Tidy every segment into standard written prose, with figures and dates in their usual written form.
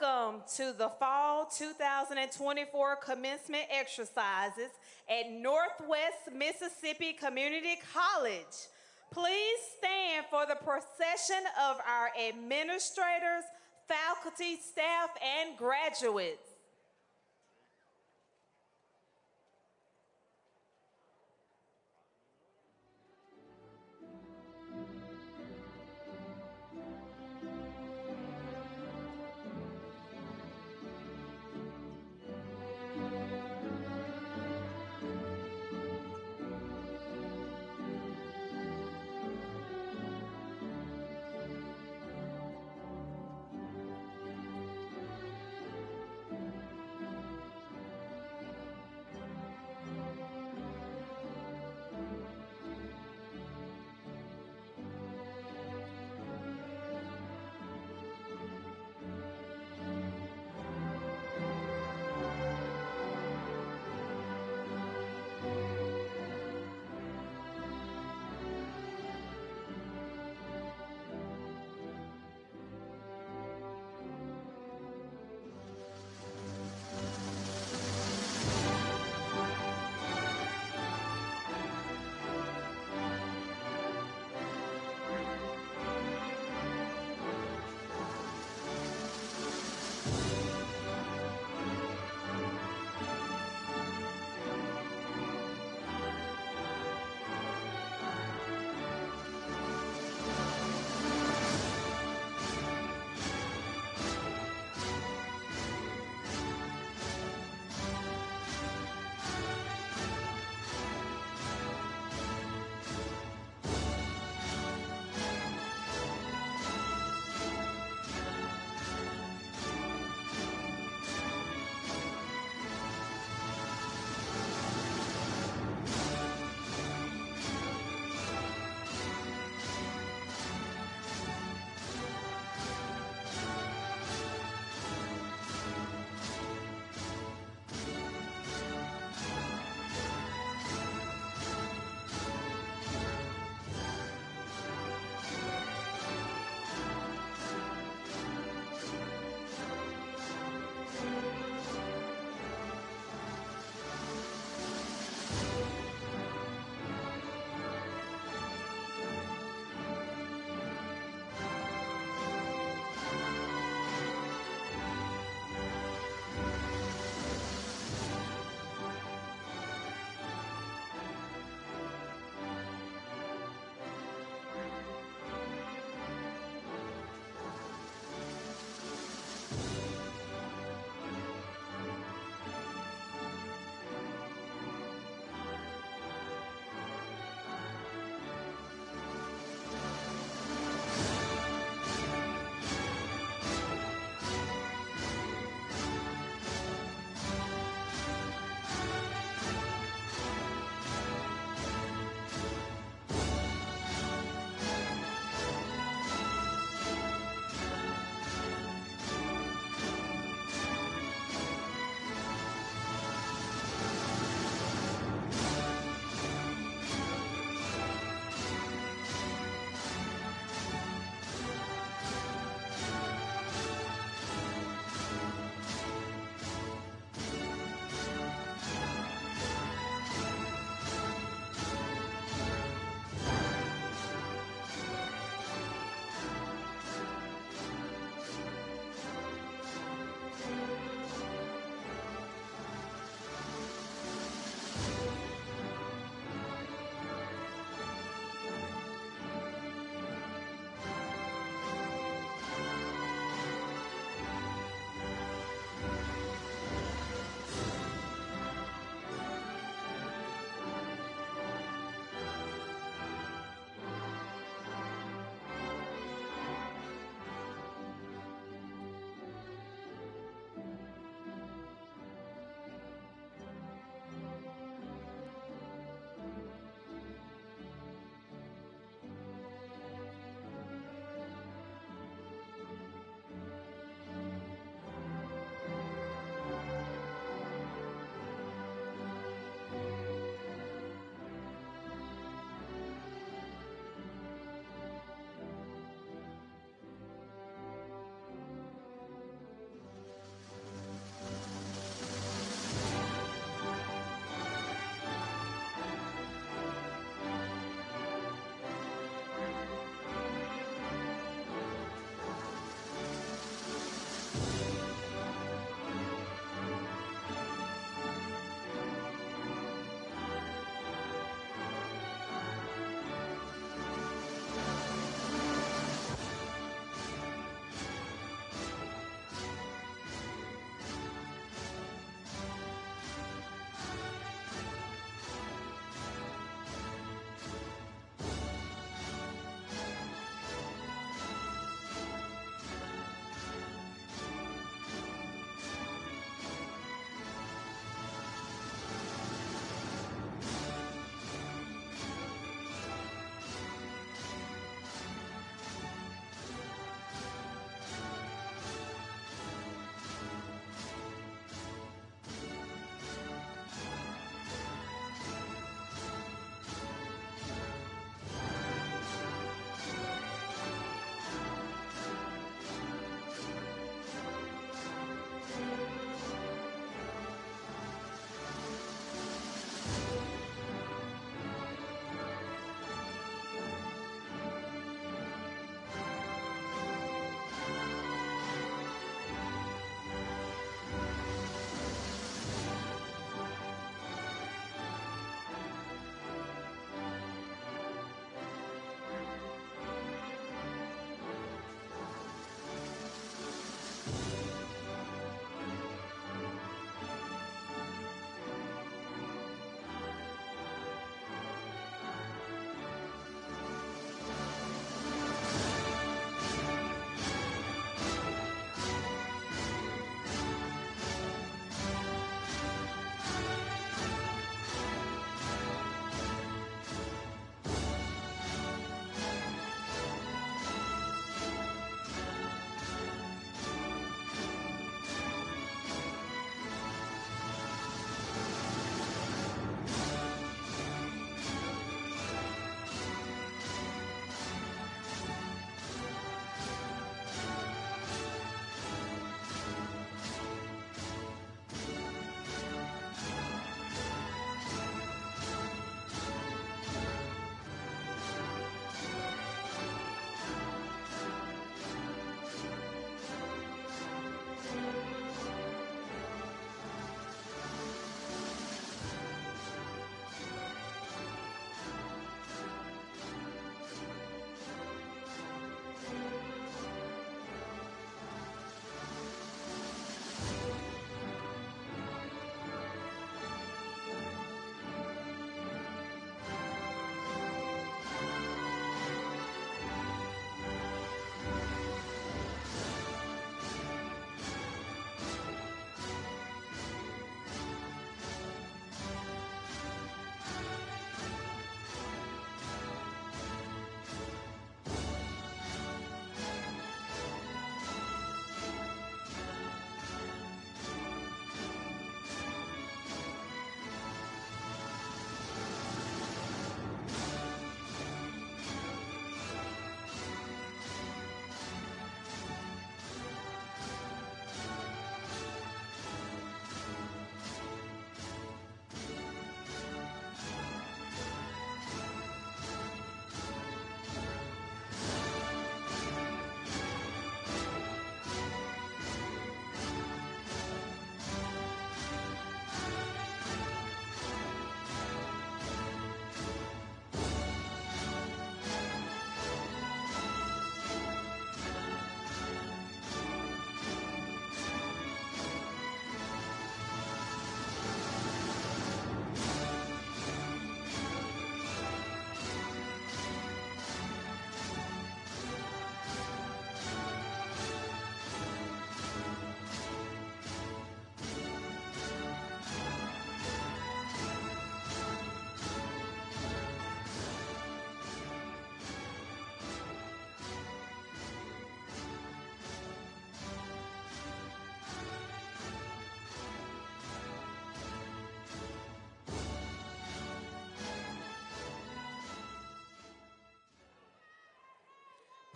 Welcome to the Fall 2024 Commencement Exercises at Northwest Mississippi Community College. Please stand for the procession of our administrators, faculty, staff, and graduates.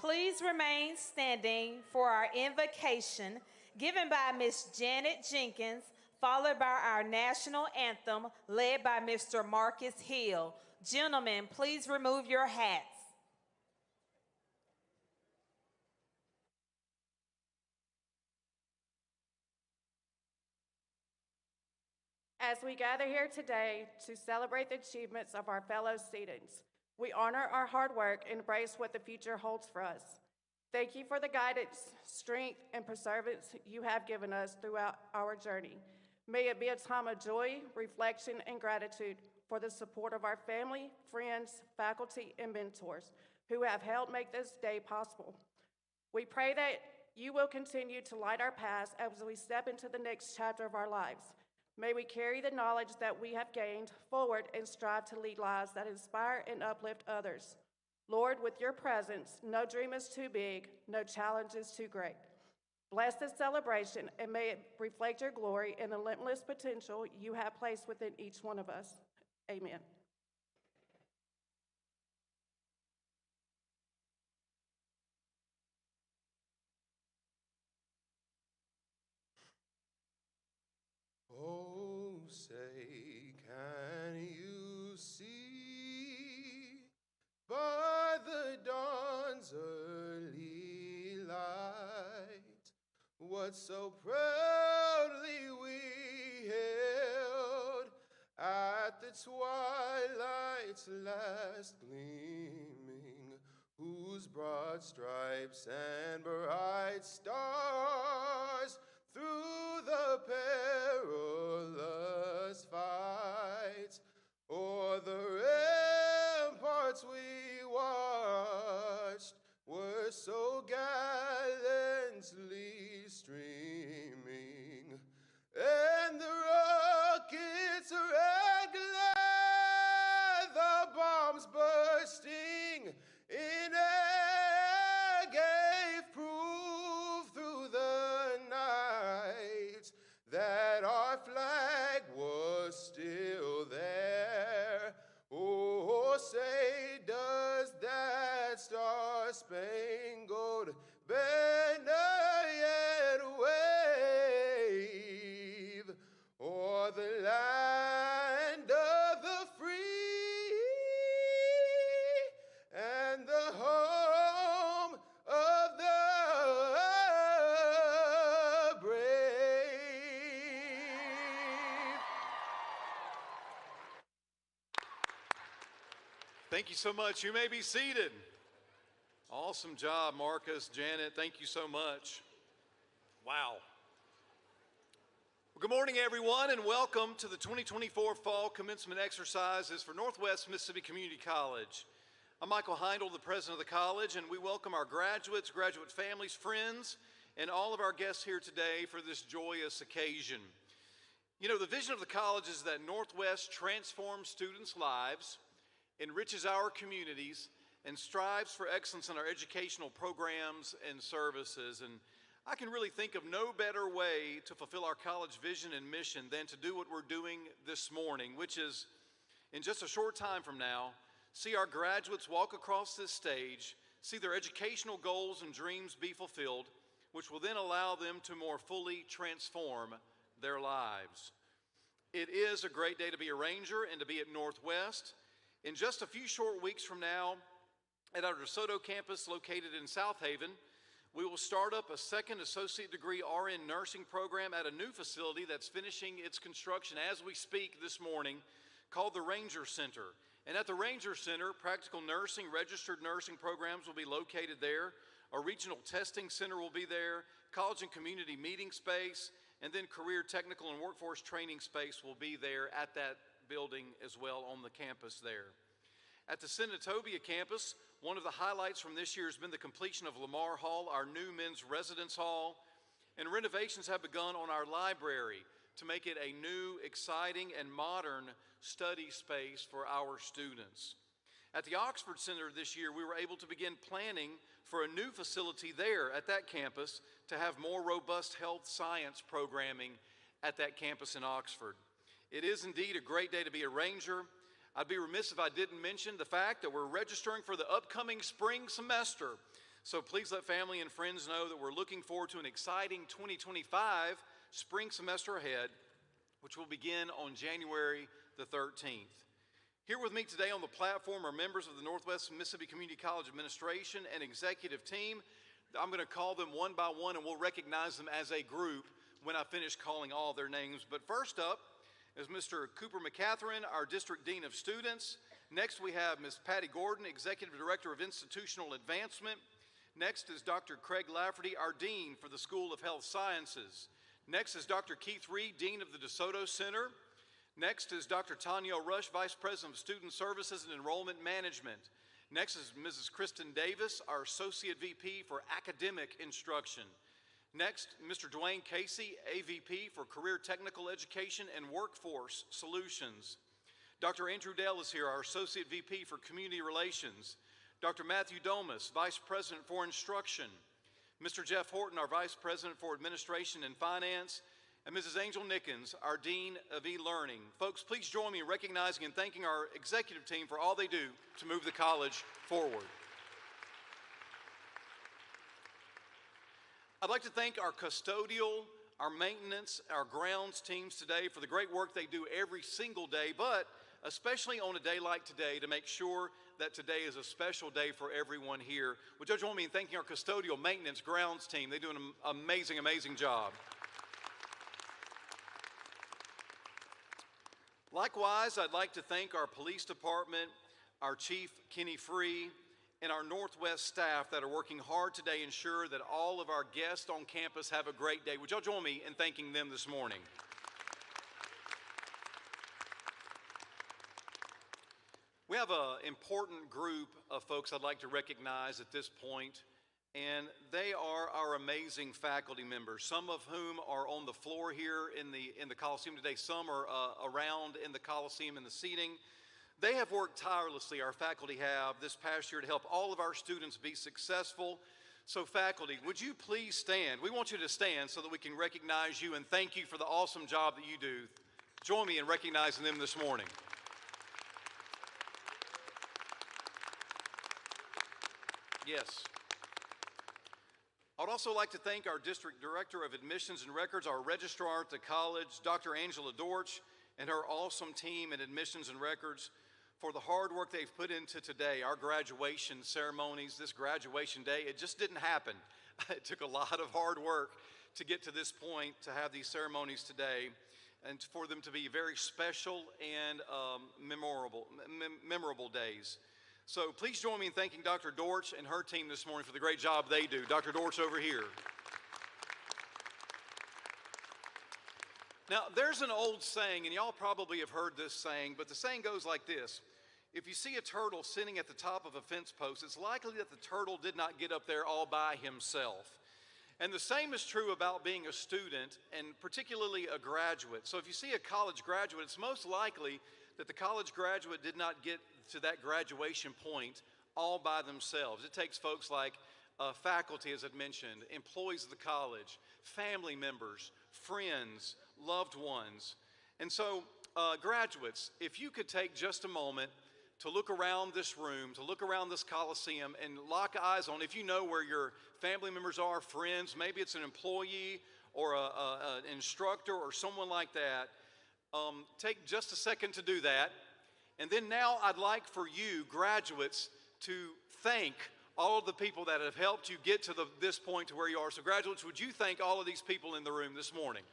Please remain standing for our invocation given by Miss Janet Jenkins, followed by our national anthem led by Mr. Marcus Hill. Gentlemen, please remove your hats. As we gather here today to celebrate the achievements of our fellow students, we honor our hard work and embrace what the future holds for us. Thank you for the guidance, strength, and perseverance you have given us throughout our journey. May it be a time of joy, reflection, and gratitude for the support of our family, friends, faculty, and mentors who have helped make this day possible. We pray that you will continue to light our paths as we step into the next chapter of our lives. May we carry the knowledge that we have gained forward and strive to lead lives that inspire and uplift others. Lord, with your presence, no dream is too big, no challenge is too great. Bless this celebration and may it reflect your glory and the limitless potential you have placed within each one of us. Amen. Oh, say, can you see by the dawn's early light what so proudly we hailed at the twilight's last gleaming, whose broad stripes and bright stars through the perilous fight o'er the ramparts we watched were so gallantly streaming, and the rockets red glare, the bombs bursting in air gave proof through the night that our flag was still there. Oh, say, does that star-spangled banner yet wave o'er the land of the free and the home of the brave? Thank you so much. You may be seated. Awesome job, Marcus, Janet. Thank you so much. Wow. Well, good morning, everyone, and welcome to the 2024 Fall Commencement Exercises for Northwest Mississippi Community College. I'm Michael Heindel, the president of the college, and we welcome our graduates, graduate families, friends, and all of our guests here today for this joyous occasion. You know, the vision of the college is that Northwest transforms students' lives, enriches our communities, and strives for excellence in our educational programs and services. And I can really think of no better way to fulfill our college vision and mission than to do what we're doing this morning, which is, in just a short time from now, see our graduates walk across this stage, see their educational goals and dreams be fulfilled, which will then allow them to more fully transform their lives. It is a great day to be a Ranger and to be at Northwest. In just a few short weeks from now, at our DeSoto campus located in South Haven, we will start up a second associate degree RN nursing program at a new facility that's finishing its construction as we speak this morning, called the Ranger Center. And at the Ranger Center, practical nursing, registered nursing programs will be located there. A regional testing center will be there, college and community meeting space, and then career technical and workforce training space will be there at that building as well on the campus there. At the Senatobia campus, one of the highlights from this year has been the completion of Lamar Hall, our new men's residence hall, and renovations have begun on our library to make it a new, exciting, and modern study space for our students. At the Oxford Center this year, we were able to begin planning for a new facility there at that campus to have more robust health science programming at that campus in Oxford. It is indeed a great day to be a Ranger. I'd be remiss if I didn't mention the fact that we're registering for the upcoming spring semester. So please let family and friends know that we're looking forward to an exciting 2025 spring semester ahead, which will begin on January the 13th. Here with me today on the platform are members of the Northwest Mississippi Community College Administration and Executive Team. I'm going to call them one by one, and we'll recognize them as a group when I finish calling all their names. But first up is Mr. Cooper McCatherine, our District Dean of Students. Next, we have Ms. Patty Gordon, Executive Director of Institutional Advancement. Next is Dr. Craig Lafferty, our Dean for the School of Health Sciences. Next is Dr. Keith Reed, Dean of the DeSoto Center. Next is Dr. Tanya Rush, Vice President of Student Services and Enrollment Management. Next is Mrs. Kristen Davis, our Associate VP for Academic Instruction. Next, Mr. Dwayne Casey, AVP for Career Technical Education and Workforce Solutions. Dr. Andrew Dale is here, our Associate VP for Community Relations. Dr. Matthew Domas, Vice President for Instruction. Mr. Jeff Horton, our Vice President for Administration and Finance. And Mrs. Angel Nickens, our Dean of E-Learning. Folks, please join me in recognizing and thanking our executive team for all they do to move the college forward. I'd like to thank our custodial, our maintenance, our grounds teams today for the great work they do every single day, but especially on a day like today to make sure that today is a special day for everyone here. Would you join me in thanking our custodial, maintenance, grounds team? They do an amazing, amazing job. Likewise, I'd like to thank our police department, our chief, Kenny Free, and our Northwest staff that are working hard today to ensure that all of our guests on campus have a great day. Would y'all join me in thanking them this morning? We have an important group of folks I'd like to recognize at this point, and they are our amazing faculty members, some of whom are on the floor here in the Coliseum today. Some are around in the Coliseum in the seating. They have worked tirelessly, our faculty have, this past year to help all of our students be successful. So faculty, would you please stand? We want you to stand so that we can recognize you and thank you for the awesome job that you do. Join me in recognizing them this morning. Yes. I would also like to thank our District Director of Admissions and Records, our Registrar at the college, Dr. Angela Dortch, and her awesome team in Admissions and Records for the hard work they've put into today. Our graduation ceremonies, this graduation day, it just didn't happen. It took a lot of hard work to get to this point, to have these ceremonies today, and for them to be very special and memorable days. So please join me in thanking Dr. Dortch and her team this morning for the great job they do. Dr. Dortch over here. Now, there's an old saying, and y'all probably have heard this saying, but the saying goes like this. If you see a turtle sitting at the top of a fence post, it's likely that the turtle did not get up there all by himself. And the same is true about being a student, and particularly a graduate. So if you see a college graduate, it's most likely that the college graduate did not get to that graduation point all by themselves. It takes folks like faculty, as I've mentioned, employees of the college, family members, friends, loved ones. And so, graduates, if you could take just a moment to look around this room, to look around this Coliseum and lock eyes on, if you know where your family members are, friends, maybe it's an employee or an instructor or someone like that, take just a second to do that. And then now I'd like for you, graduates, to thank all of the people that have helped you get to this point to where you are. So graduates, would you thank all of these people in the room this morning?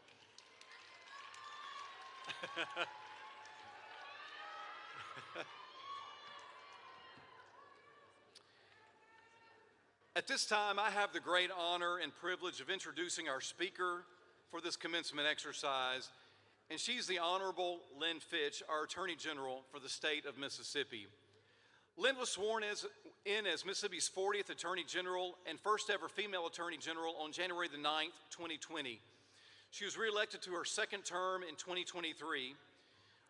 At this time, I have the great honor and privilege of introducing our speaker for this commencement exercise, and she's the Honorable Lynn Fitch, our Attorney General for the state of Mississippi. Lynn was sworn in as Mississippi's 40th Attorney General and first ever female Attorney General on January the 9th, 2020. She was reelected to her second term in 2023.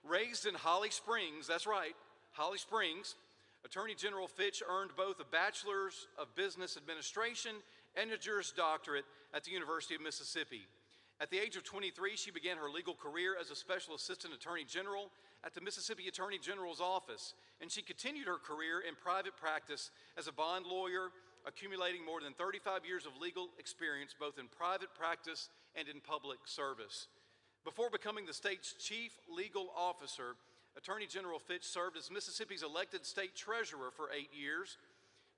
Raised in Holly Springs, that's right, Holly Springs, Attorney General Fitch earned both a Bachelor's of Business Administration and a Juris Doctorate at the University of Mississippi. At the age of 23, she began her legal career as a Special Assistant Attorney General at the Mississippi Attorney General's Office, and she continued her career in private practice as a bond lawyer accumulating more than 35 years of legal experience both in private practice and in public service. Before becoming the state's chief legal officer, Attorney General Fitch served as Mississippi's elected state treasurer for 8 years.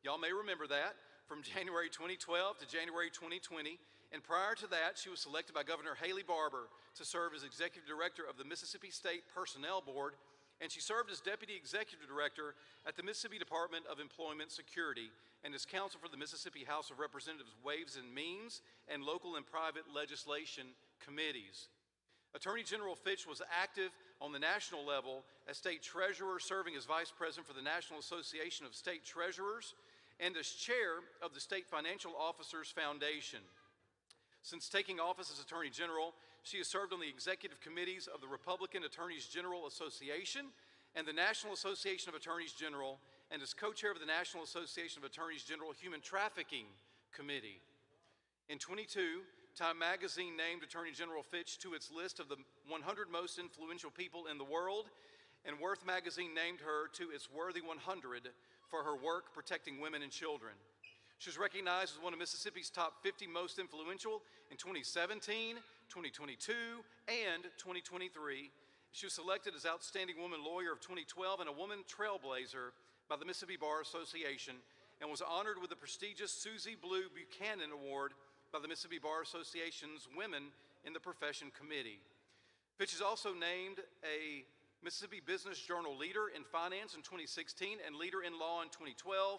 Y'all may remember that, from January 2012 to January 2020. And prior to that, she was selected by Governor Haley Barbour to serve as executive director of the Mississippi State Personnel Board, and she served as deputy executive director at the Mississippi Department of Employment Security and as counsel for the Mississippi House of Representatives Ways and Means and local and private legislation committees. Attorney General Fitch was active on the national level as state treasurer, serving as vice president for the National Association of State Treasurers and as chair of the State Financial Officers Foundation. Since taking office as Attorney General, she has served on the executive committees of the Republican Attorneys General Association and the National Association of Attorneys General, and as co-chair of the National Association of Attorneys General Human Trafficking Committee. In 2022, Time Magazine named Attorney General Fitch to its list of the 100 most influential people in the world, and Worth Magazine named her to its Worthy 100 for her work protecting women and children. She was recognized as one of Mississippi's top 50 most influential in 2017, 2022, and 2023. She was selected as Outstanding Woman Lawyer of 2012 and a Woman Trailblazer by the Mississippi Bar Association, and was honored with the prestigious Susie Blue Buchanan Award by the Mississippi Bar Association's Women in the Profession Committee. Fitch is also named a Mississippi Business Journal Leader in Finance in 2016 and Leader in Law in 2012,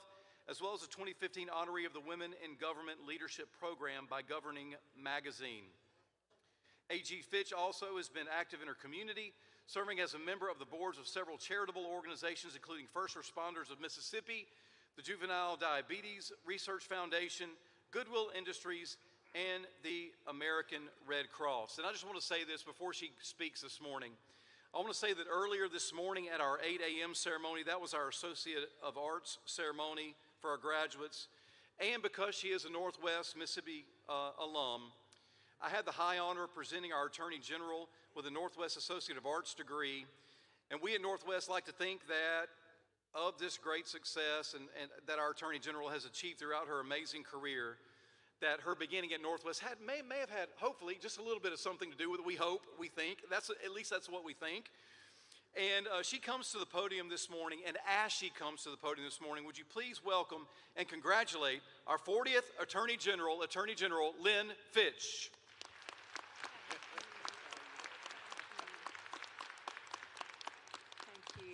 as well as a 2015 honoree of the Women in Government Leadership Program by Governing Magazine. A.G. Fitch also has been active in her community, serving as a member of the boards of several charitable organizations, including First Responders of Mississippi, the Juvenile Diabetes Research Foundation, Goodwill Industries, and the American Red Cross. And I just want to say this before she speaks this morning. I want to say that earlier this morning at our 8 a.m. ceremony, that was our Associate of Arts ceremony for our graduates, and because she is a Northwest Mississippi alum, I had the high honor of presenting our Attorney General with a Northwest Associate of Arts degree, and we at Northwest like to think that of this great success and that our Attorney General has achieved throughout her amazing career, that her beginning at Northwest may have had, hopefully, just a little bit of something to do with it. We hope, we think. At least that's what we think. And she comes to the podium this morning, and as she comes to the podium this morning, would you please welcome and congratulate our 40th Attorney General Lynn Fitch. Thank you.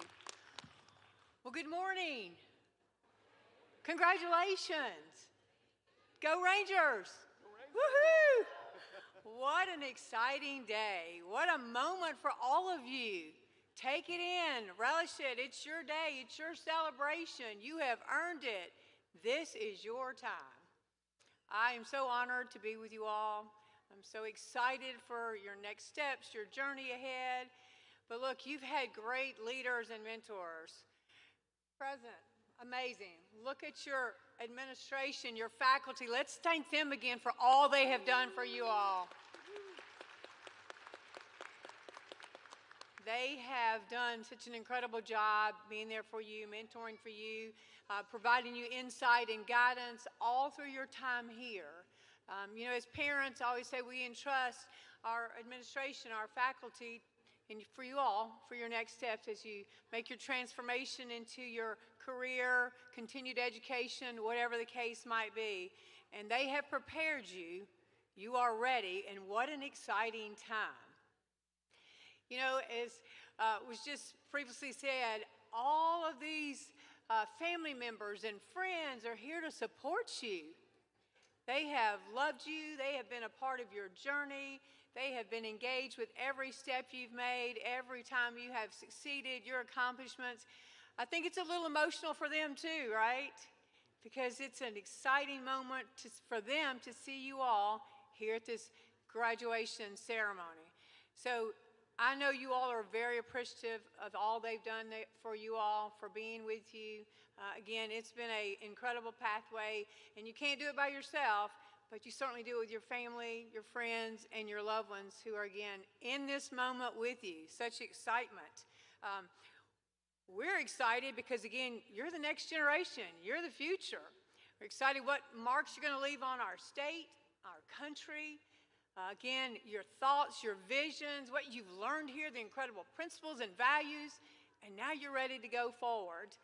Well, good morning. Congratulations. Go Rangers. Woohoo! What an exciting day. What a moment for all of you. Take it in, relish it. It's your day, it's your celebration. You have earned it. This is your time. I am so honored to be with you all. I'm so excited for your next steps, your journey ahead. But look, you've had great leaders and mentors. Present, amazing. Look at your administration, your faculty. Let's thank them again for all they have done for you all. They have done such an incredible job being there for you, mentoring for you, providing you insight and guidance all through your time here. You know, as parents, I always say we entrust our administration, our faculty, and for you all, for your next steps as you make your transformation into your career, continued education, whatever the case might be. And they have prepared you. You are ready, and what an exciting time. You know, as was just previously said, all of these family members and friends are here to support you. They have loved you. They have been a part of your journey. They have been engaged with every step you've made, every time you have succeeded, your accomplishments. I think it's a little emotional for them too, right? Because it's an exciting moment for them to see you all here at this graduation ceremony. So I know you all are very appreciative of all they've done for you all, for being with you. Again, it's been an incredible pathway, and you can't do it by yourself, but you certainly do it with your family, your friends, and your loved ones who are, again, in this moment with you. Such excitement. We're excited because, again, you're the next generation. You're the future. We're excited what marks you're going to leave on our state, our country. Again, your thoughts, your visions, what you've learned here, the incredible principles and values, and now you're ready to go forward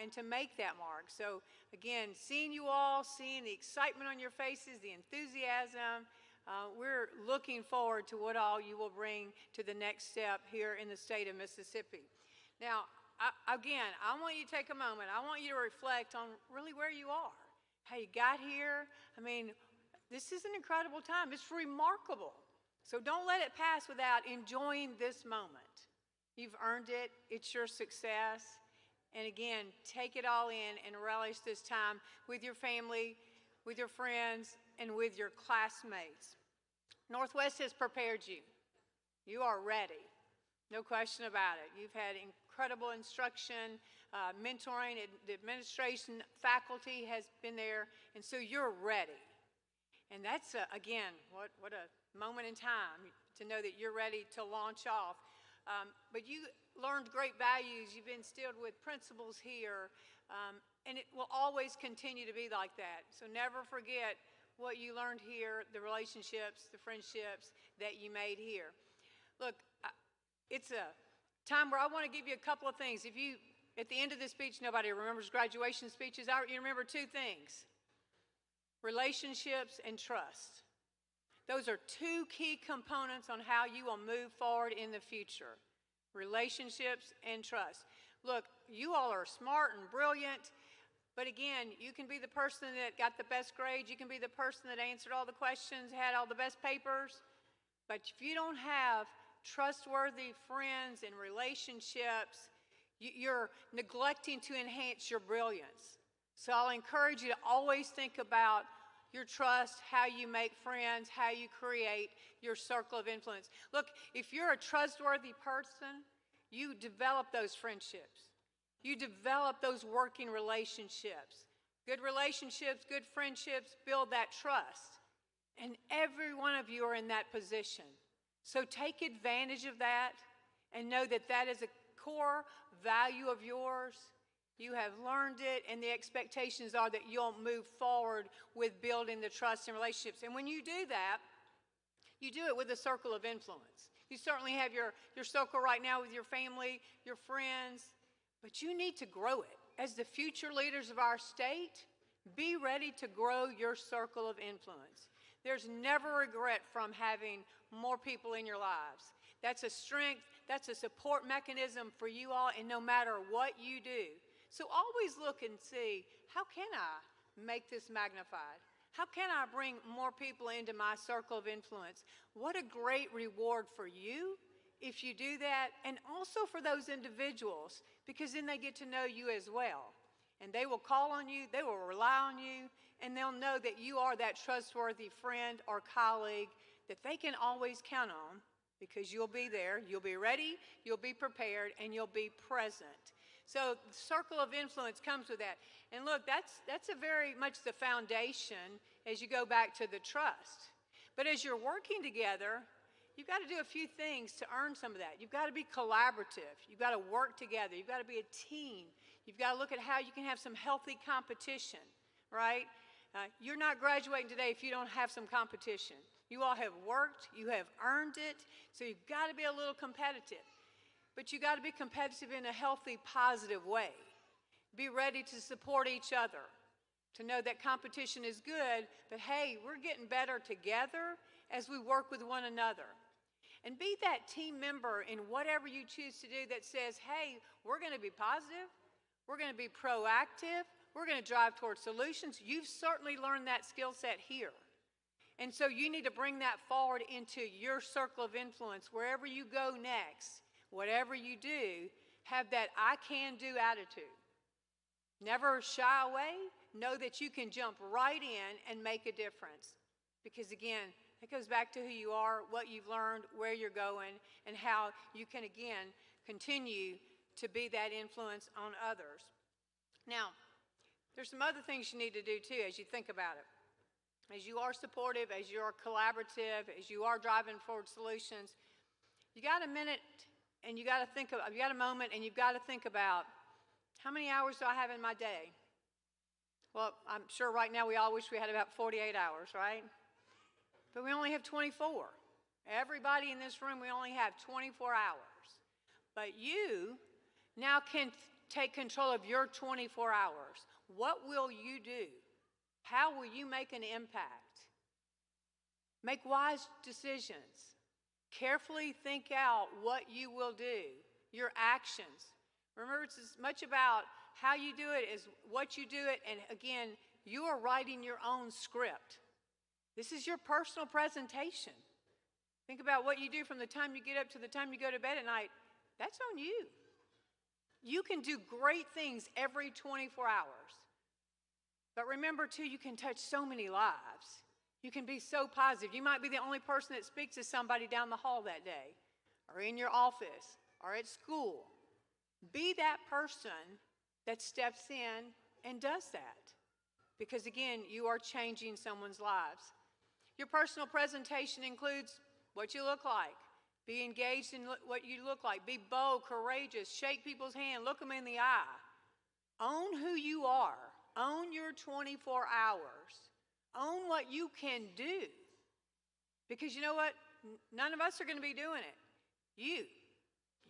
and to make that mark. So again, seeing you all, seeing the excitement on your faces, the enthusiasm, we're looking forward to what all you will bring to the next step here in the state of Mississippi. Now, I want you to take a moment. I want you to reflect on really where you are, how you got here. I mean, this is an incredible time. It's remarkable. So don't let it pass without enjoying this moment. You've earned it. It's your success. And again, take it all in and relish this time with your family, with your friends, and with your classmates. Northwest has prepared you. You are ready. No question about it. You've had incredible instruction, mentoring, the administration, faculty has been there, and so you're ready. And that's, again, what a moment in time to know that you're ready to launch off. But you learned great values. You've been instilled with principles here, and it will always continue to be like that. So never forget what you learned here, the relationships, the friendships that you made here. Look, it's a time where I want to give you a couple of things. If you, at the end of this speech, nobody remembers graduation speeches, you remember two things: relationships and trust. Those are two key components on how you will move forward in the future. Relationships and trust. Look, you all are smart and brilliant, but again, you can be the person that got the best grades, you can be the person that answered all the questions, had all the best papers, but if you don't have trustworthy friends and relationships, you're neglecting to enhance your brilliance. So I'll encourage you to always think about your trust, how you make friends, how you create your circle of influence. Look, if you're a trustworthy person, you develop those friendships. You develop those working relationships. Good relationships, good friendships build that trust. And every one of you are in that position. So take advantage of that and know that that is a core value of yours. You have learned it, and the expectations are that you'll move forward with building the trust and relationships. And when you do that, you do it with a circle of influence. You certainly have your circle right now with your family, your friends, but you need to grow it. As the future leaders of our state, be ready to grow your circle of influence. There's never regret from having more people in your lives. That's a strength, that's a support mechanism for you all, and no matter what you do. So always look and see, how can I make this magnified? How can I bring more people into my circle of influence? What a great reward for you if you do that, and also for those individuals, because then they get to know you as well. And they will call on you, they will rely on you, and they'll know that you are that trustworthy friend or colleague that they can always count on, because you'll be there, you'll be ready, you'll be prepared, and you'll be present. So the circle of influence comes with that. And look, that's a very much the foundation as you go back to the trust. But as you're working together, you've got to do a few things to earn some of that. You've got to be collaborative. You've got to work together. You've got to be a team. You've got to look at how you can have some healthy competition, right? You're not graduating today if you don't have some competition. You all have worked. You have earned it. So you've got to be a little competitive. But you got to be competitive in a healthy, positive way. Be ready to support each other, to know that competition is good, but hey, we're getting better together as we work with one another. And be that team member in whatever you choose to do that says, hey, we're going to be positive, we're going to be proactive, we're going to drive towards solutions. You've certainly learned that skill set here. And so you need to bring that forward into your circle of influence wherever you go next. Whatever you do, have that I can do attitude. Never shy away. Know that you can jump right in and make a difference. Because again, it goes back to who you are, what you've learned, where you're going, and how you can again continue to be that influence on others. Now, there's some other things you need to do too as you think about it. As you are supportive, as you are collaborative, as you are driving forward solutions, you got a minute. And you got to think about, you got a moment, and you've got to think about, how many hours do I have in my day? Well, I'm sure right now we all wish we had about 48 hours, right? But we only have 24. Everybody in this room, we only have 24 hours. But you now can take control of your 24 hours. What will you do? How will you make an impact? Make wise decisions. Carefully think out what you will do, your actions. Remember, it's as much about how you do it as what you do it. And again, you are writing your own script. This is your personal presentation. Think about what you do from the time you get up to the time you go to bed at night. That's on you. You can do great things every 24 hours. But remember, too, you can touch so many lives. You can be so positive. You might be the only person that speaks to somebody down the hall that day, or in your office, or at school. Be that person that steps in and does that. Because again, you are changing someone's lives. Your personal presentation includes what you look like. Be engaged in what you look like. Be bold, courageous, shake people's hand, look them in the eye. Own who you are. Own your 24 hours. Own what you can do. Because you know what? None of us are going to be doing it.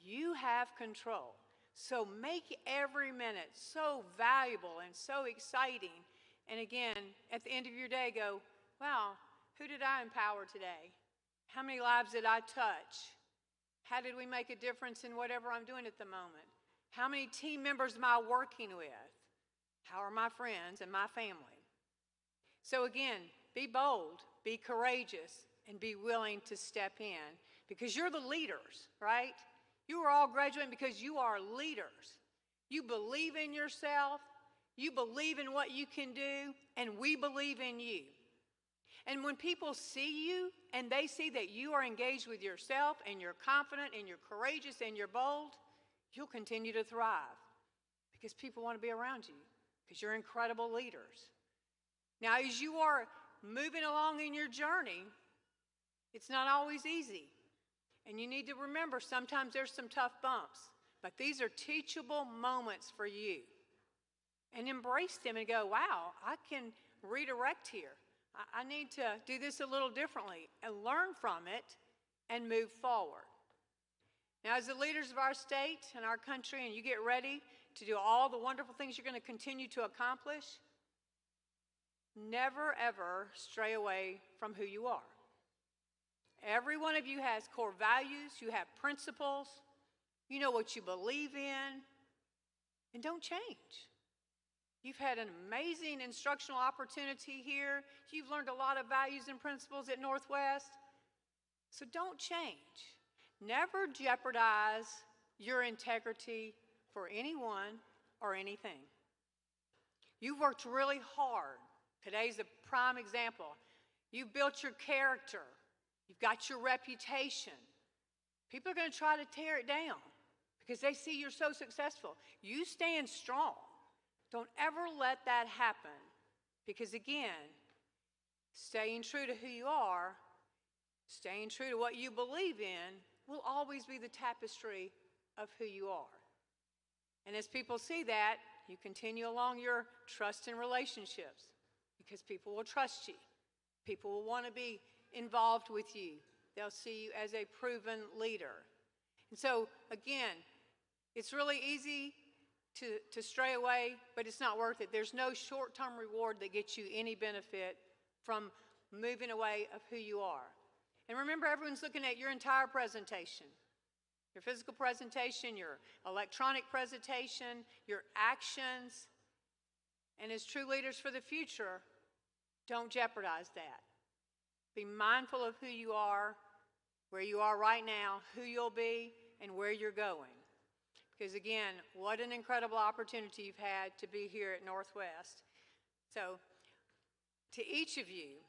You have control. So make every minute so valuable and so exciting. And again, at the end of your day, go, wow, who did I empower today? How many lives did I touch? How did we make a difference in whatever I'm doing at the moment? How many team members am I working with? How are my friends and my family? So again, be bold, be courageous, and be willing to step in because you're the leaders, right? You are all graduating because you are leaders. You believe in yourself, you believe in what you can do, and we believe in you. And when people see you and they see that you are engaged with yourself and you're confident and you're courageous and you're bold, you'll continue to thrive because people want to be around you because you're incredible leaders. Now, as you are moving along in your journey, it's not always easy. And you need to remember sometimes there's some tough bumps, but these are teachable moments for you. And embrace them and go, wow, I can redirect here. I need to do this a little differently and learn from it and move forward. Now, as the leaders of our state and our country, and you get ready to do all the wonderful things you're going to continue to accomplish, never, ever stray away from who you are. Every one of you has core values, you have principles, you know what you believe in, and don't change. You've had an amazing instructional opportunity here. You've learned a lot of values and principles at Northwest. So don't change. Never jeopardize your integrity for anyone or anything. You've worked really hard. Today's a prime example. You've built your character. You've got your reputation. People are going to try to tear it down because they see you're so successful. You stand strong. Don't ever let that happen because, again, staying true to who you are, staying true to what you believe in will always be the tapestry of who you are. And as people see that, you continue along your trust and relationships because people will trust you. People will want to be involved with you. They'll see you as a proven leader. And so, again, it's really easy to stray away, but it's not worth it. There's no short-term reward that gets you any benefit from moving away of who you are. And remember, everyone's looking at your entire presentation. Your physical presentation, your electronic presentation, your actions. And as true leaders for the future, don't jeopardize that. Be mindful of who you are, where you are right now, who you'll be, and where you're going. Because again, what an incredible opportunity you've had to be here at Northwest. So, to each of you,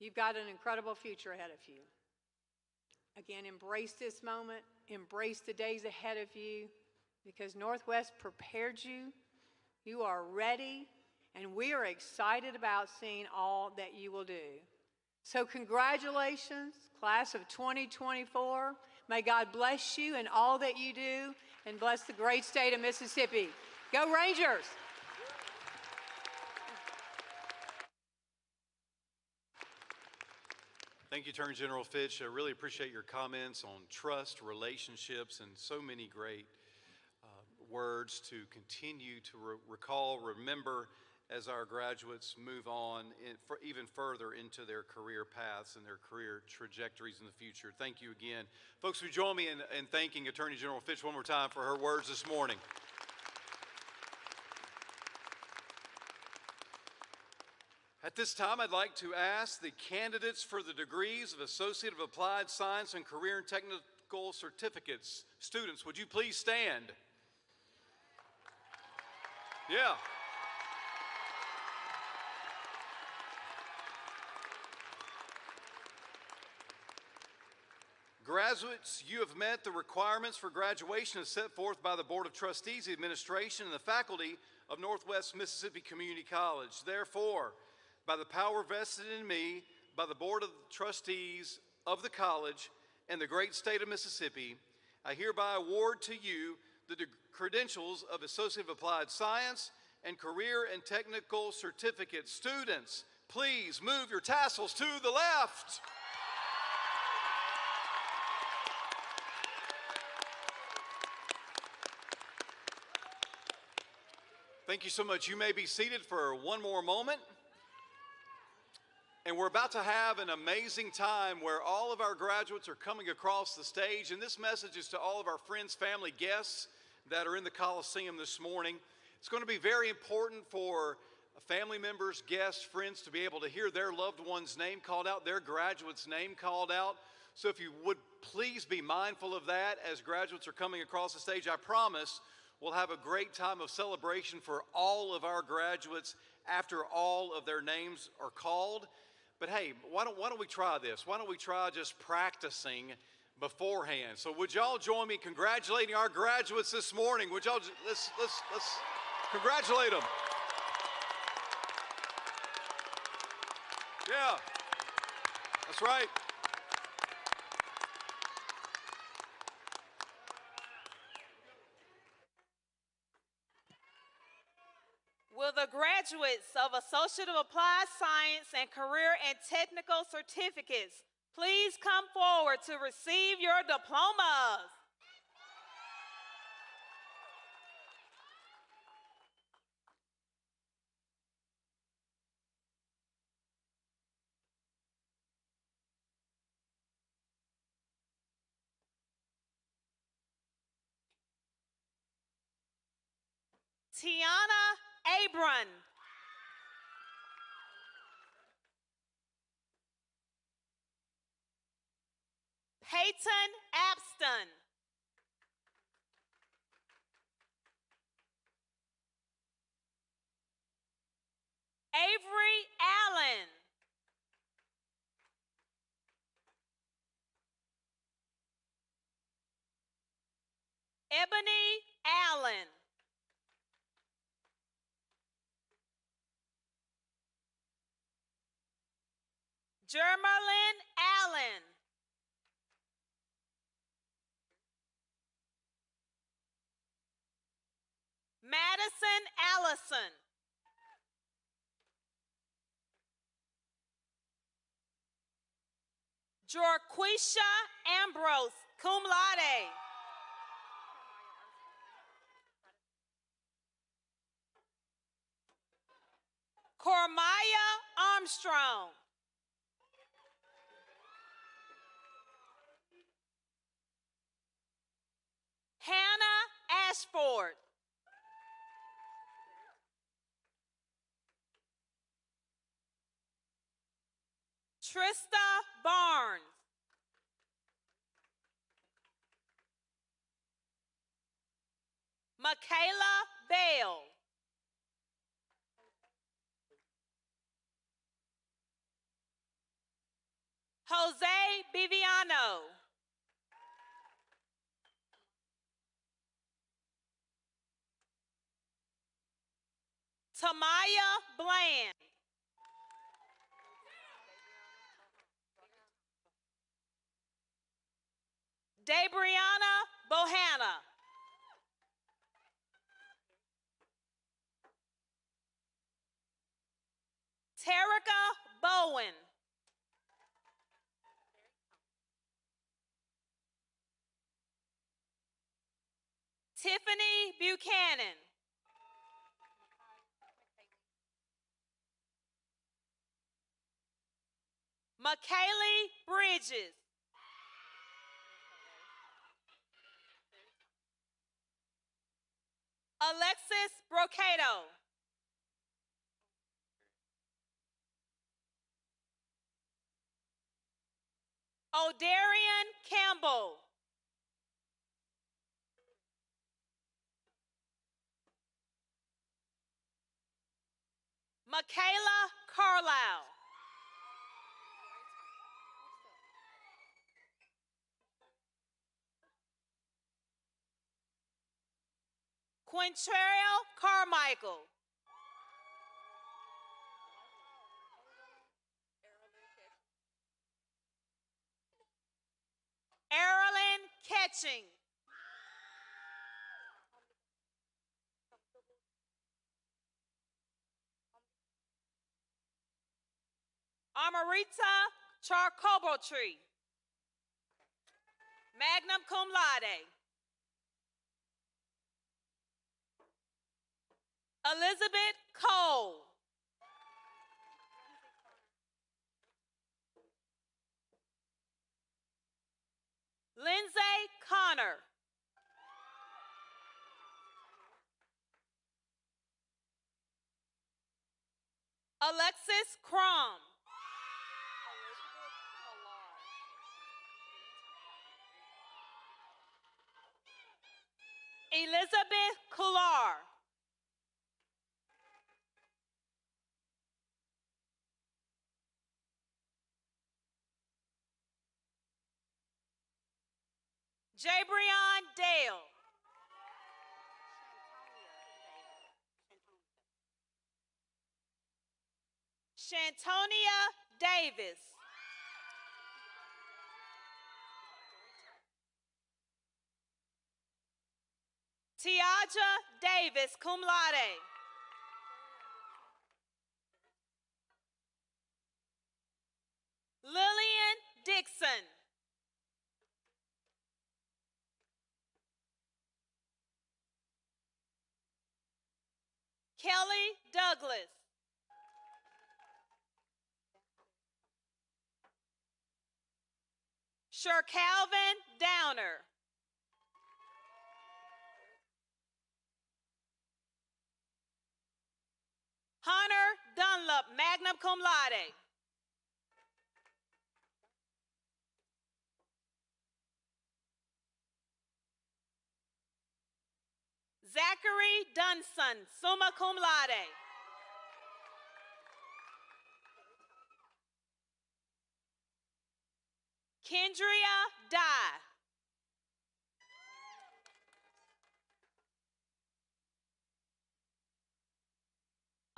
you've got an incredible future ahead of you. Again, embrace this moment, embrace the days ahead of you, because Northwest prepared you. You are ready, and we are excited about seeing all that you will do. So congratulations, class of 2024. May God bless you in all that you do and bless the great state of Mississippi. Go Rangers! Thank you, Attorney General Fitch. I really appreciate your comments on trust, relationships, and so many great words to continue to recall, remember as our graduates move on even further into their career paths and their career trajectories in the future. Thank you again. Folks, would you join me in thanking Attorney General Fitch one more time for her words this morning. At this time, I'd like to ask the candidates for the degrees of Associate of Applied Science and Career and Technical Certificates. Students, would you please stand? Yeah. Graduates, you have met the requirements for graduation as set forth by the Board of Trustees, the administration, and the faculty of Northwest Mississippi Community College. Therefore, by the power vested in me by the Board of Trustees of the college and the great state of Mississippi, I hereby award to you the credentials of Associate of Applied Science and Career and Technical Certificate. Students, please move your tassels to the left. Thank you so much. You may be seated for one more moment. And we're about to have an amazing time where all of our graduates are coming across the stage. And this message is to all of our friends, family, guests that are in the Coliseum this morning. It's going to be very important for family members, guests, friends to be able to hear their loved one's name called out, their graduate's name called out. So if you would please be mindful of that as graduates are coming across the stage. I promise we'll have a great time of celebration for all of our graduates after all of their names are called. But hey, why don't we try this? Why don't we try just practicing beforehand? So would y'all join me congratulating our graduates this morning? Would y'all let's congratulate them. Yeah, that's right. Will the graduates of Associate of Applied Science and Career and Technical Certificates please come forward to receive your diplomas? Tiana Abron. Peyton Abston. Avery Allen. Ebony Allen. Jermerlin Allen. Madison Allison. Jorquisha Ambrose, cum laude. Cormaya Armstrong. Hannah Ashford. Trista Barnes. Michaela Bell. Jose Biviano. Tamaya Bland. Debriana Bohanna. Terica Bowen. Tiffany Buchanan. McKaylee Bridges. Alexis Brocado. O'Darian Campbell. Michaela Carlisle. Quintrell Carmichael. Erilyn Ketching. Amarita Charcobaltree. Magna cum laude. Elizabeth Cole. Lindsay Connor. Alexis Crom. Elizabeth Kullar. Jabrion Dale. Shantonia Davis. Tiaja Davis, cum laude. Lillian Dixon. Kelly Douglas. Sir Calvin Downer. Hunter Dunlop, magna cum laude. Zachary Dunson, summa cum laude. Kendria Dye.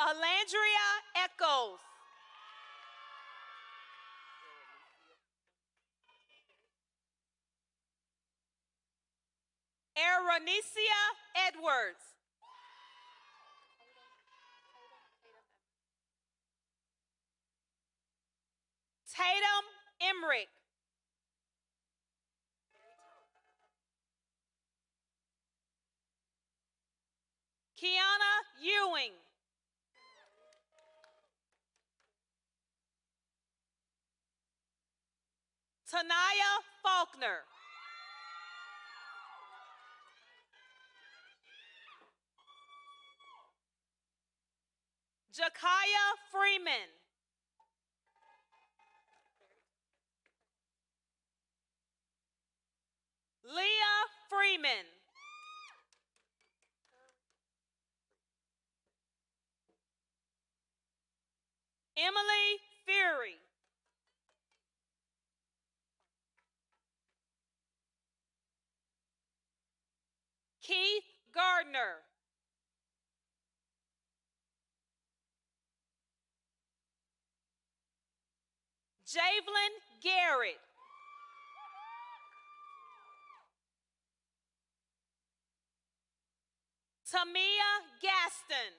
Alandria Echoes. Eronicia Edwards. Tatum Emmerich. Kiana Ewing. Tanaya Faulkner. Jakaya Freeman. Leah Freeman. Emily Fury. Keith Gardner. Javelin Garrett. Tamia Gaston.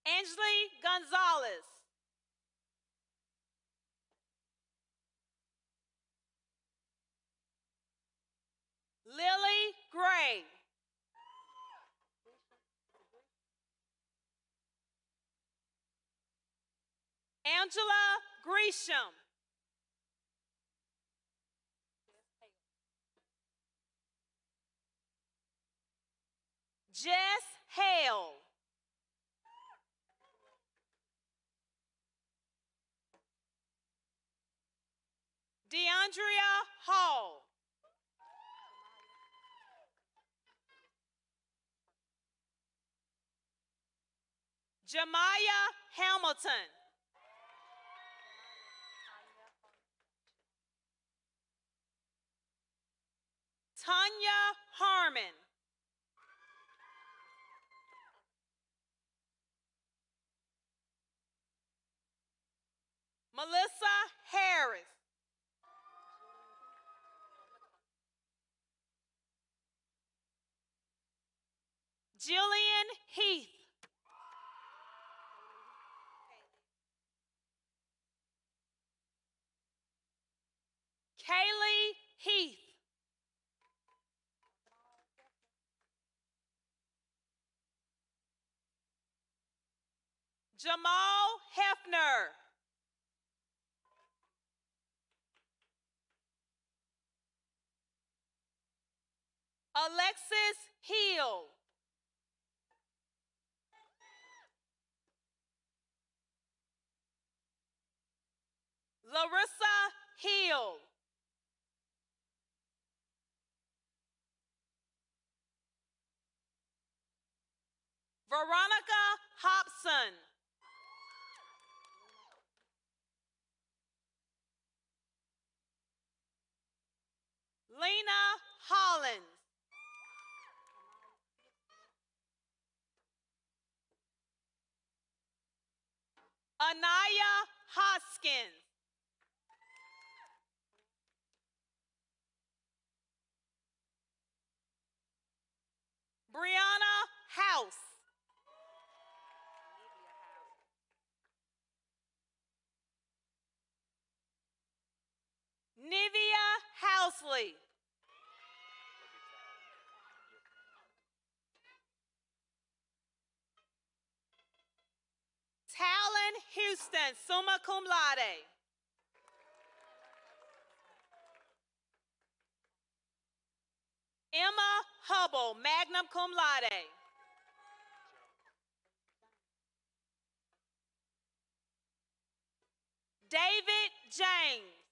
Angeli Gonzalez. Angela Gresham. Jess Hale. DeAndrea Hall. Jemiah Hamilton. Tanya Harmon. Melissa Harris. Jillian Heath. Kaylee Heath. Jamal Hefner. Alexis Hill. Larissa Hill. Veronica Hobson. Lena Hollins. Anaya Hoskins. Brianna House. Nivea Housley. Talon Houston, summa cum laude. Emma Hubble, magna cum laude. David James.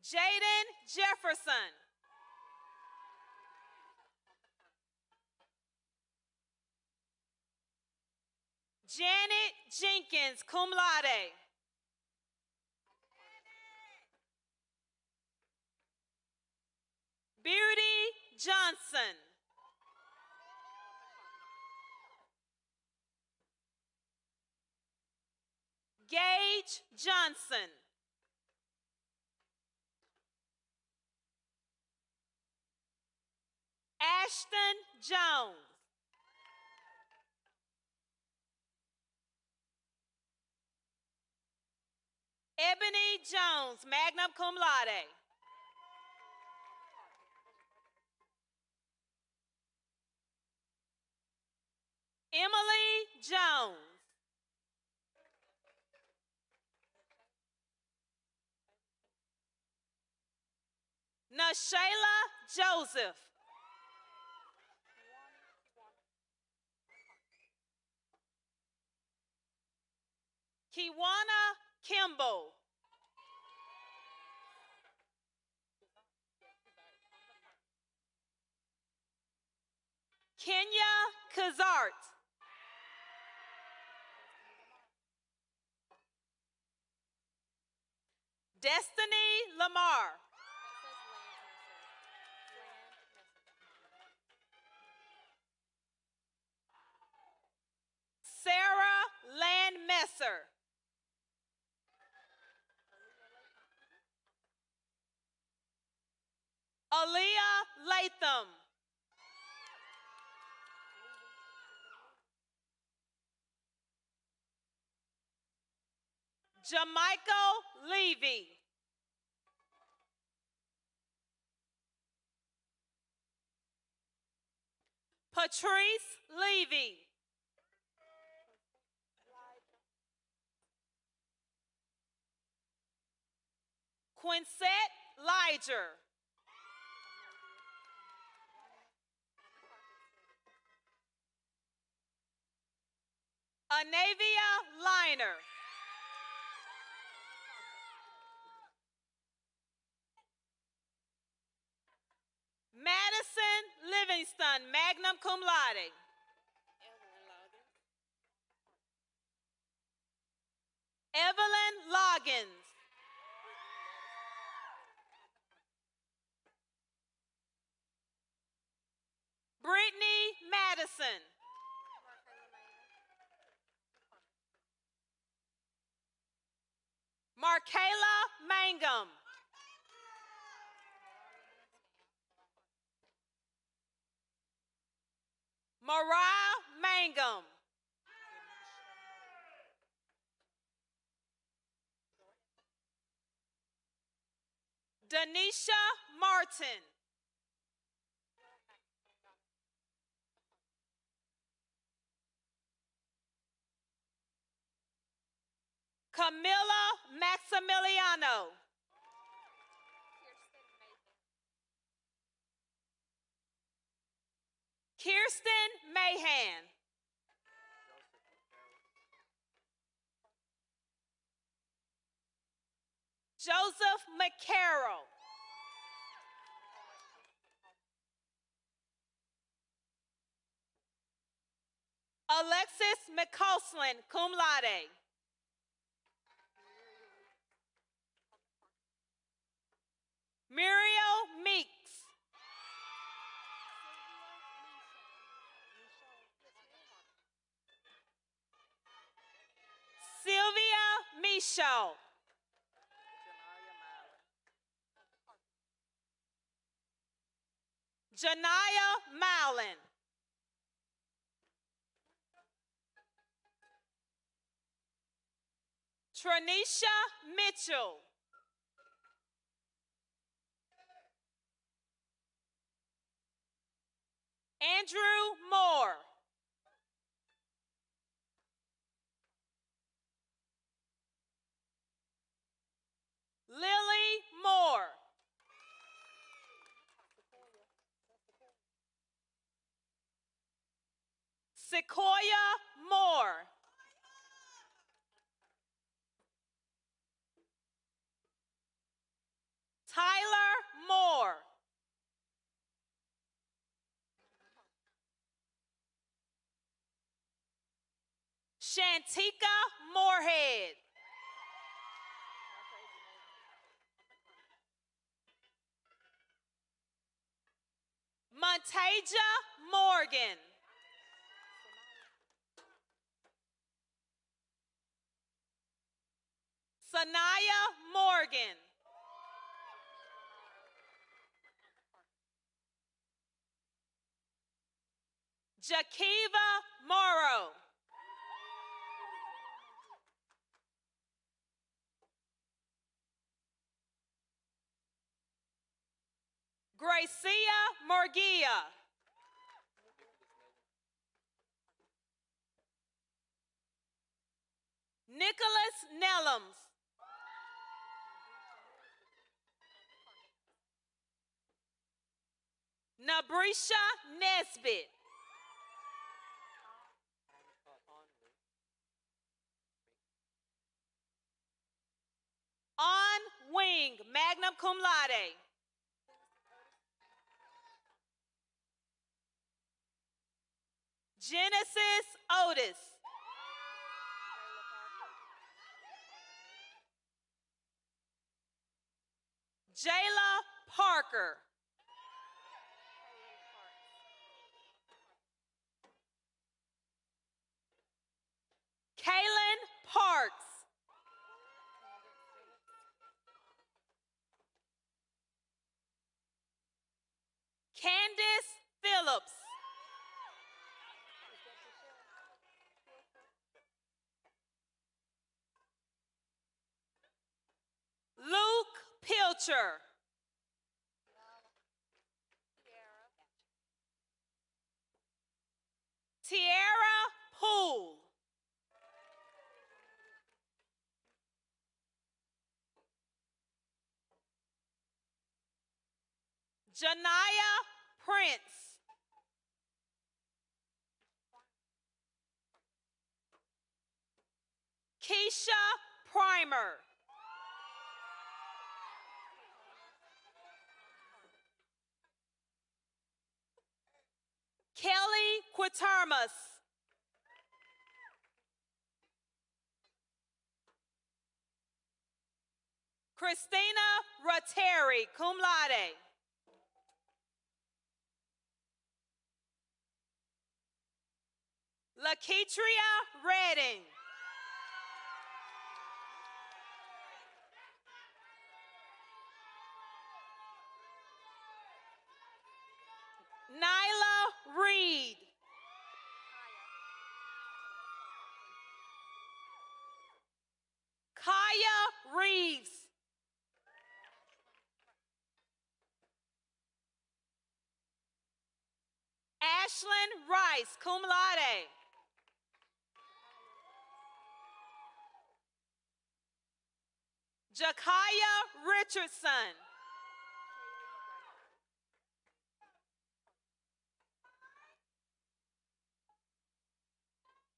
Jaden Jefferson. Janet Jenkins, cum laude. Beauty Johnson. Gage Johnson. Ashton Jones. Ebony Jones, magna cum laude. Emily Jones. Nashayla Joseph. Kiwana Kimball. Kenya Kazart. Destiny Lamar. Sarah Land Messer. Aaliyah Latham. Jamichael Levy. Patrice Levy. Quinsette Liger. Anavia Liner. Madison Livingston, magna cum laude. Evelyn Loggins. Brittany Madison. Markayla Mangum. Mariah Mangum. Denisha Martin. Camilla Maximiliano. Kirsten Mahan. Joseph McCarroll. Alexis McCausland, cum laude. Muriel Meeks. Sylvia Michaud. Janaya Mallon. Tranisha Mitchell. Andrew Moore. Lily Moore. Sequoia Moore. Tyler Moore. Shantika Moorhead. Montaja Morgan. Sanaya Morgan. Jakiva Morrow. Gracia Morgia. Nicholas Nellums. Nabrisha Nesbitt. On Wing, magna cum laude. Genesis Otis. Jayla Parker. Kaylin Parks. Candace Phillips. Luke Pilcher. Tierra Poole. Janaya Prince. Keisha Primer. Kelly Quatermas. Christina Rotary, cum laude. Laketria Redding. Nyla Reed. Kaya Reeves. Ashlyn Rice, cum laude. Jakaya Richardson.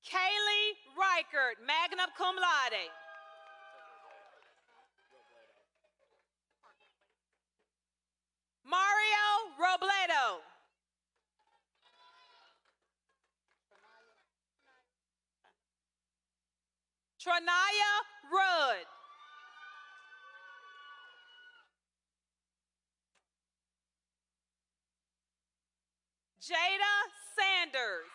Kaylee Reichert, magna cum laude. Mario Robledo. Tronaya Rudd. Jada Sanders.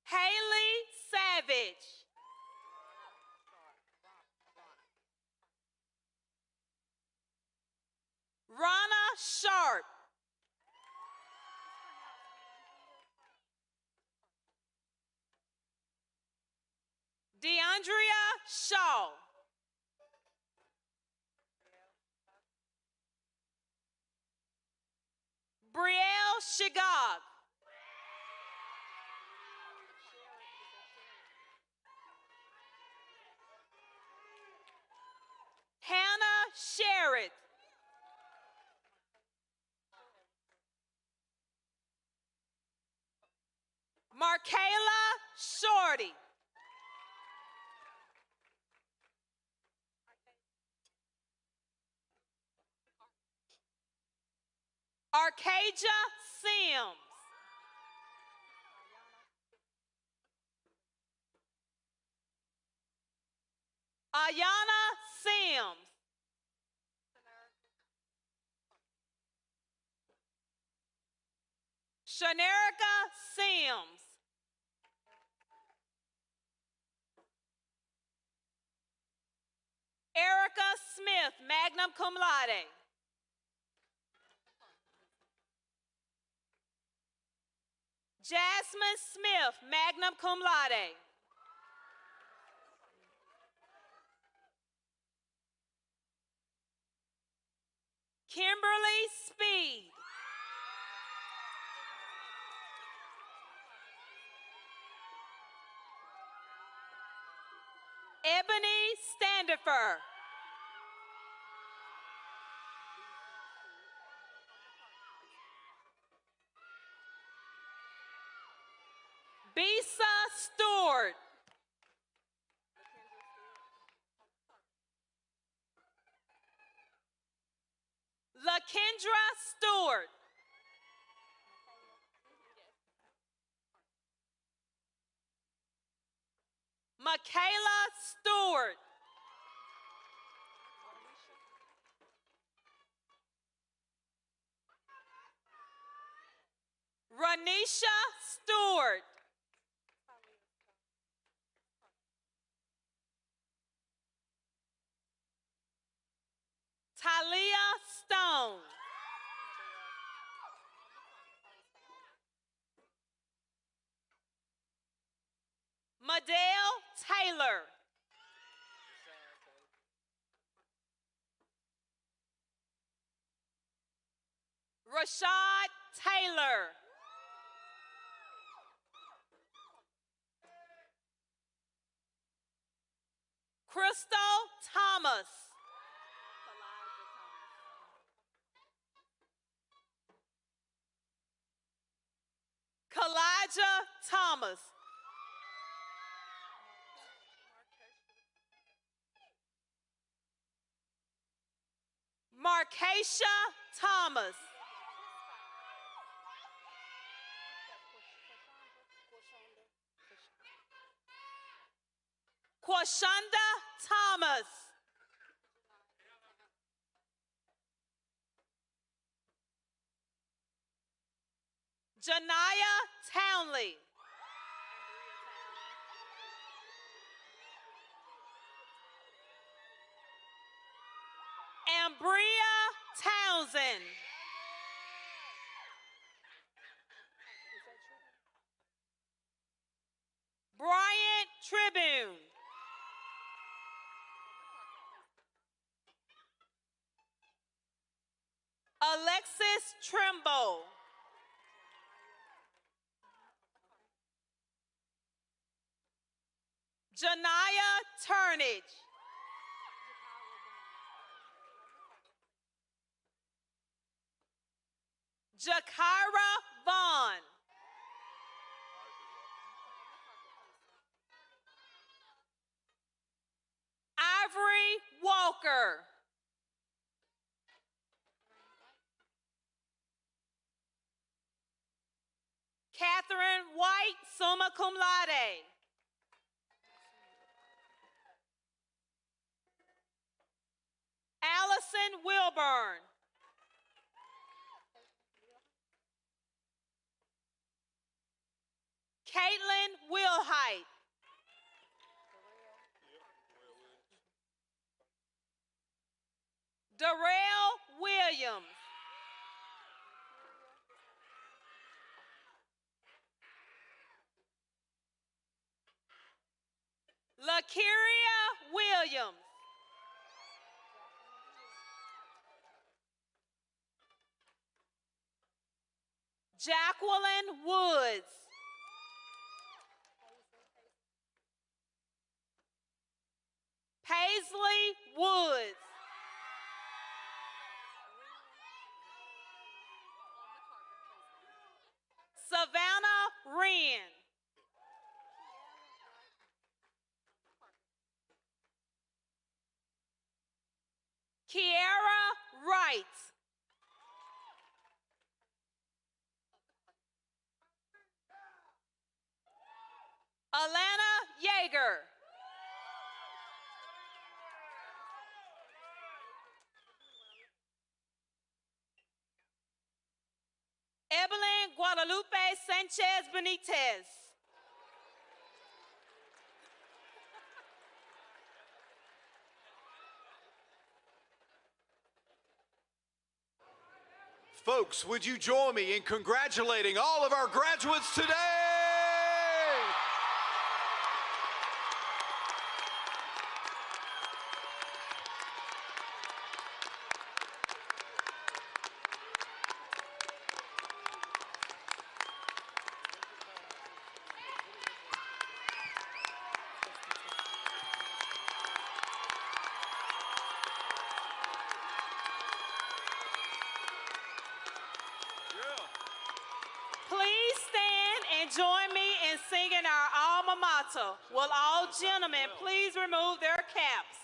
Haley Savage. Rana Sharp. DeAndrea Shaw. Brielle Shigog. Hannah Sherritt. Markayla Shorty. Arcadia Sims. Ayana Sims. Shanerica Sims. Erica Smith, magna cum laude. Jasmine Smith, magna cum laude. Kimberly Speed. Ebony Standifer. Bisa Stewart. LaKendra Stewart. Michaela Stewart. Ranisha Stewart. Talia Stone. Madele Taylor. Rashad Taylor. Crystal Thomas. Kalijah Thomas. Markeisha Thomas. Quashonda Thomas. Janaya Townley. Ambria Townsend. Bryant Tribune. Alexis Trimble. Janaya Turnage. Jakira Vaughn. Ivory Walker. Catherine White, summa cum laude. Allison Wilburn. Caitlin Wilhite. Darrell Williams. Lakeria Williams. Jacqueline Woods. Paisley Woods. Savannah Wren. Kiara Wright. Alana Yeager. Evelyn Guadalupe Sanchez Benitez. Folks, would you join me in congratulating all of our graduates today? Please stand and join me in singing our alma mater. Will all gentlemen please remove their caps?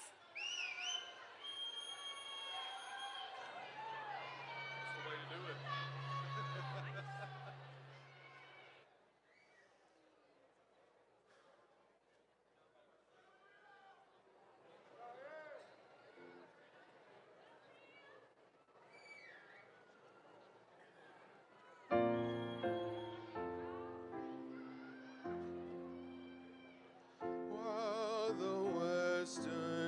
While the western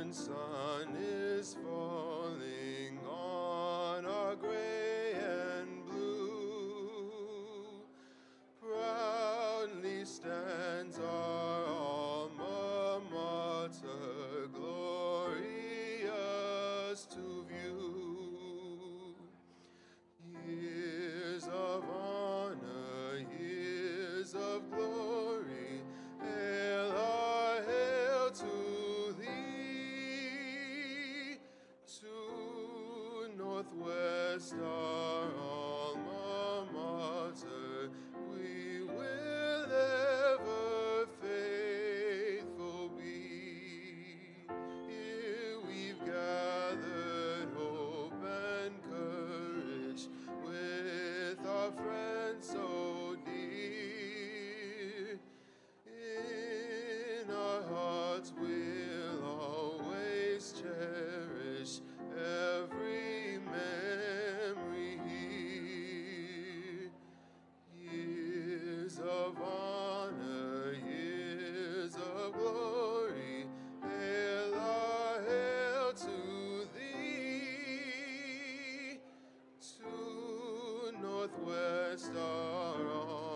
of honor, years of glory, hail our hail to thee. To northwest are all